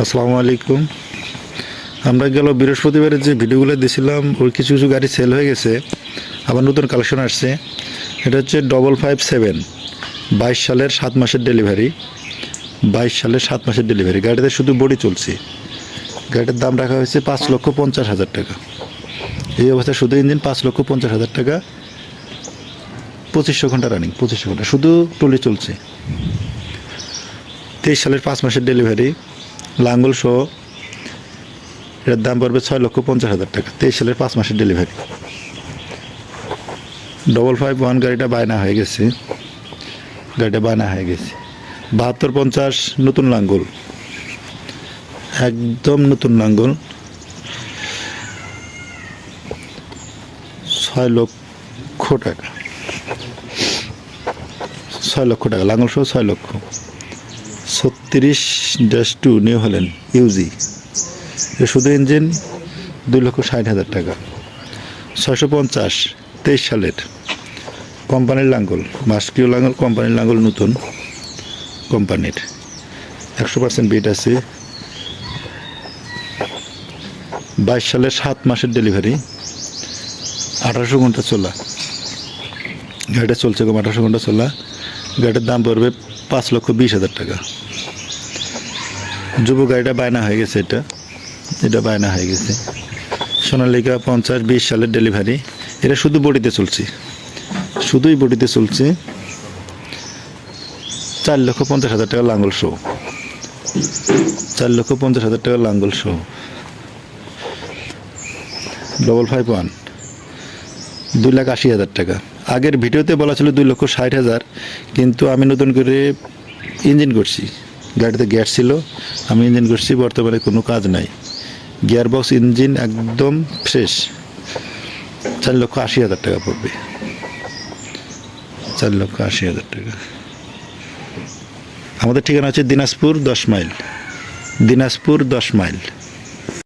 আসসালামু আলাইকুম। আমরা গেল বৃহস্পতিবারে যে ভিডিওগুলো দিয়েছিলাম ওই কিছু কিছু গাড়ি সেল হয়ে গেছে, আবার নতুন কালেকশন আসছে। এটা হচ্ছে 557 22 সালের 7 মাসের ডেলিভারি। 22 সালের 7 মাসের ডেলিভারি। গাড়িতে শুধু বডি চলছে। গাড়িটার দাম রাখা হয়েছে 5,50,000 টাকা। এই অবস্থায় শুধু ইঞ্জিন 5,50,000 টাকা। 2500 ঘন্টা রানিং, 2500 ঘন্টা শুধু টলি চলছে। 23 সালের 5 মাসের ডেলিভারি, লাঙ্গল সহ। এটার দাম পড়বে 6,50,000 টাকা। 23 সালের 5 মাসের ডেলিভারি। 551 গাড়িটা বায়না হয়ে গেছে। 7250 নতুন লাঙ্গল, একদম নতুন লাঙ্গল। 6 লক্ষ টাকা, 6 লক্ষ টাকা লাঙ্গল সহ 6 লক্ষ। 36-2 নিউ হল্যান্ড ইউজি, শুধু ইঞ্জিন 2,60,000 টাকা। 650 23 সালের কোম্পানির লাঙ্গল, মাস্কিও লাঙ্গল, কোম্পানির লাঙ্গল, নতুন কোম্পানির, 100% বিট আছে। 22 সালের 7 মাসের ডেলিভারি, 1800 ঘন্টা চলা। গাড়িটা চলছে 1800 ঘন্টা চলা। গাড়িটার দাম পড়বে 5,20,000 টাকা। যুব গাড়িটা বায়না হয়ে গেছে। এটা বায়না হয়ে গেছে। সোনালিকা 50 20 সালের ডেলিভারি। এটা শুধু বডিতে চলছে, শুধুই বডিতে চলছে। 4,50,000 টাকা লাঙ্গল শো, 4,50,000 টাকা লাঙ্গল শো। 551 2,80,000 টাকা। আগের ভিডিওতে বলা ছিল 2,60,000, কিন্তু আমি নতুন করে ইঞ্জিন করছি। গাড়িতে গ্যাস ছিল, আমি ইঞ্জিন করছি। বর্তমানে কোনো কাজ নাই, গিয়ারবক্স ইঞ্জিন একদম ফ্রেশ। 4,80,000 টাকা পড়বে, 4,80,000 টাকা। আমাদের ঠিকানা হচ্ছে দিনাজপুর 10 মাইল, দিনাজপুর 10 মাইল।